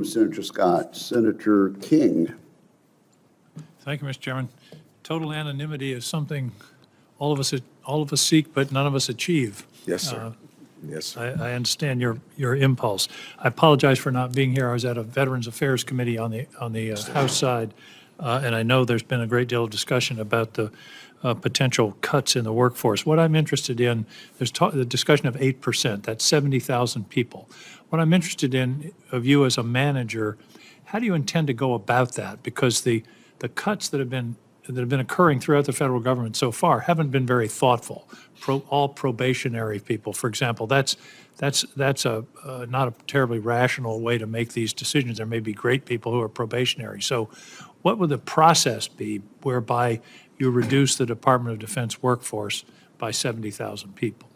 you, Senator Scott. Senator King. Thank you, Mr. Chairman. Total anonymity is something all of us seek, but none of us achieve. Yes, sir. Yes, sir. I understand your impulse. I apologize for not being here. I was at a Veterans Affairs Committee on the House side, and I know there's been a great deal of discussion about the potential cuts in the workforce. What I'm interested in, there's the discussion of 8%, that's 70,000 people. What I'm interested in of you as a manager, how do you intend to go about that? Because the cuts that have been occurring throughout the federal government so far haven't been very thoughtful. All probationary people, for example, that's a not a terribly rational way to make these decisions. There may be great people who are probationary. So what would the process be whereby you reduce the Department of Defense workforce by 70,000 people?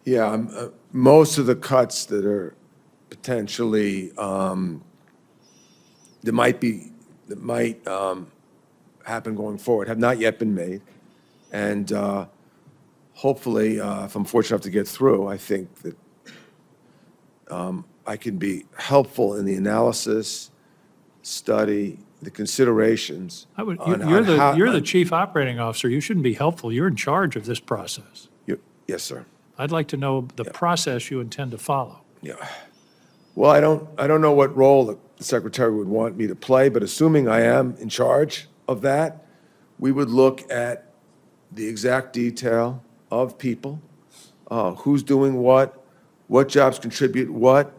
Yeah, most of the cuts that are potentially, that might happen going forward have not yet been made. And hopefully, if I'm fortunate enough to get through, I think that I can be helpful in the analysis, study, the considerations. You're the chief operating officer. You shouldn't be helpful. You're in charge of this process. Yes, sir. I'd like to know the process you intend to follow. Yeah. Well, I don't know what role the secretary would want me to play, but assuming I am in charge of that, we would look at the exact detail of people, who's doing what jobs contribute what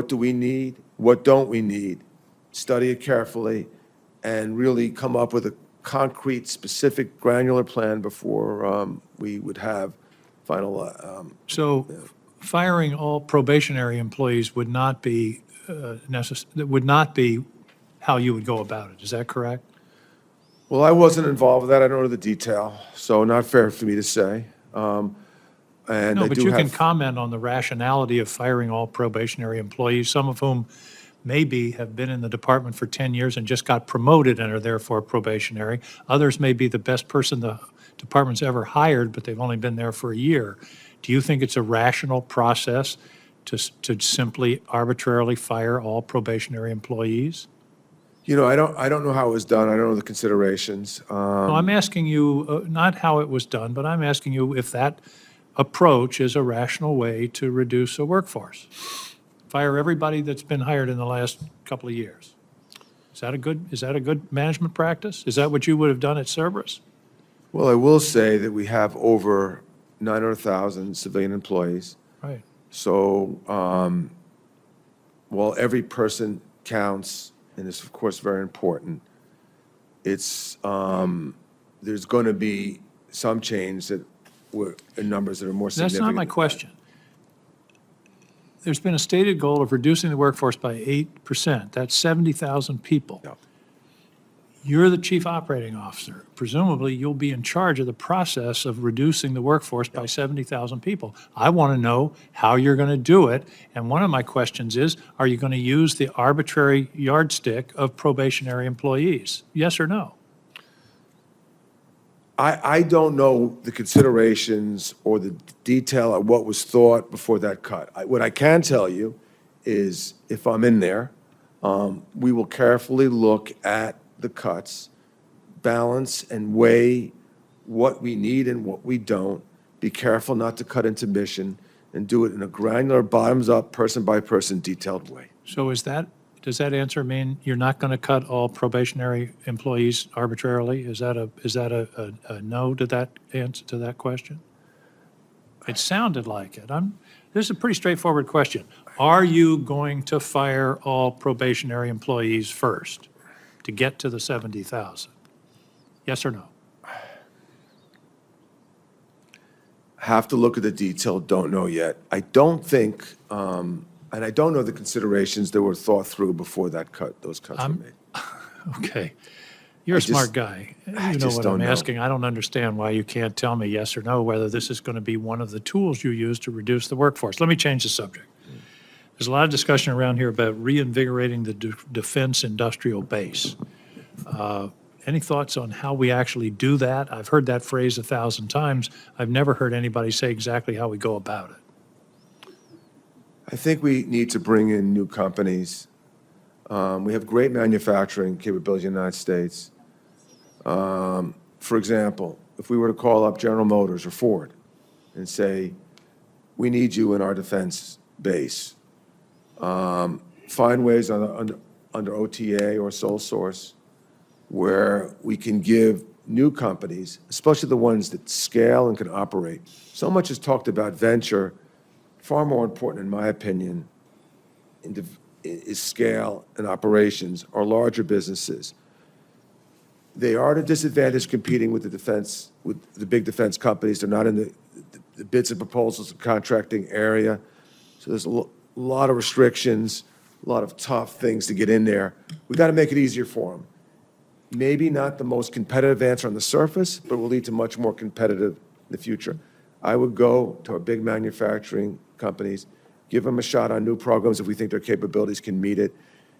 do we need, what don't we need, study it carefully, and really come up with a concrete, specific, granular plan before we would have final. So firing all probationary employees would not be would not be how you would go about it. Is that correct? Well, I wasn't involved with that. I don't know the detail, so not fair for me to say. And No, I but do you can have, comment on the rationality of firing all probationary employees, some of whom maybe have been in the department for 10 years and just got promoted and are therefore probationary. Others may be the best person the department's ever hired, but they've only been there for a year. Do you think it's a rational process to simply arbitrarily fire all probationary employees? you know, I don't know how it was done. I don't know the considerations. No, I'm asking you, not how it was done, but I'm asking you if that approach is a rational way to reduce a workforce. Fire everybody that's been hired in the last couple of years. Is that a good management practice? Is that what you would have done at Cerberus? Well, I will say that we have over 900,000 civilian employees. Right. So while every person counts, and it's of course very important, it's there's going to be some change that in numbers that are more significant. That's not my question. There's been a stated goal of reducing the workforce by 8%. That's 70,000 people. Yeah. You're the chief operating officer. Presumably, you'll be in charge of the process of reducing the workforce by 70,000 people. I want to know how you're going to do it. And one of my questions is, are you going to use the arbitrary yardstick of probationary employees? Yes or no? I don't know the considerations or the detail of what was thought before that cut. What I can tell you is if I'm in there, we will carefully look at the cuts, balance and weigh what we need and what we don't, be careful not to cut into mission, and do it in a granular, bottoms-up, person-by-person, detailed way. So does that answer mean you're not going to cut all probationary employees arbitrarily? Is that a no to that answer to that question? It sounded like it. This is a pretty straightforward question. Are you going to fire all probationary employees first to get to the 70,000? Yes or no? Have to look at the detail, don't know yet. I don't think, and I don't know the considerations that were thought through before those cuts were made. Okay. You're a smart guy. You know just what don't I'm know. asking. I don't understand why you can't tell me yes or no whether this is going to be one of the tools you use to reduce the workforce. Let me change the subject. There's a lot of discussion around here about reinvigorating the defense industrial base. Any thoughts on how we actually do that? I've heard that phrase 1,000 times. I've never heard anybody say exactly how we go about it. I think we need to bring in new companies. We have great manufacturing capability in the United States. For example, if we were to call up General Motors or Ford and say, we need you in our defense base, find ways under OTA or sole source where we can give new companies, especially the ones that scale and can operate. So much is talked about venture. Far more important, in my opinion, is scale and operations or larger businesses. They are at a disadvantage competing with the big defense companies. They're not in the bids and proposals and contracting area. So there's a lot of restrictions, a lot of tough things to get in there. We got to make it easier for them. Maybe not the most competitive answer on the surface, but will lead to much more competitive in the future. I would go to our big manufacturing companies, give them a shot on new programs if we think their capabilities can meet it,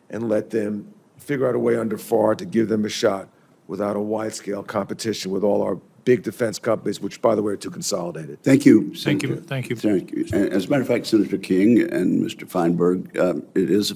and let them figure out a way under FAR to give them a shot without a wide-scale competition with all our big defense companies, which, by the way, are too consolidated. Thank you, Thank you, Senator. thank you. Thank you. And as a matter of fact, Senator King and Mr. Feinberg, it is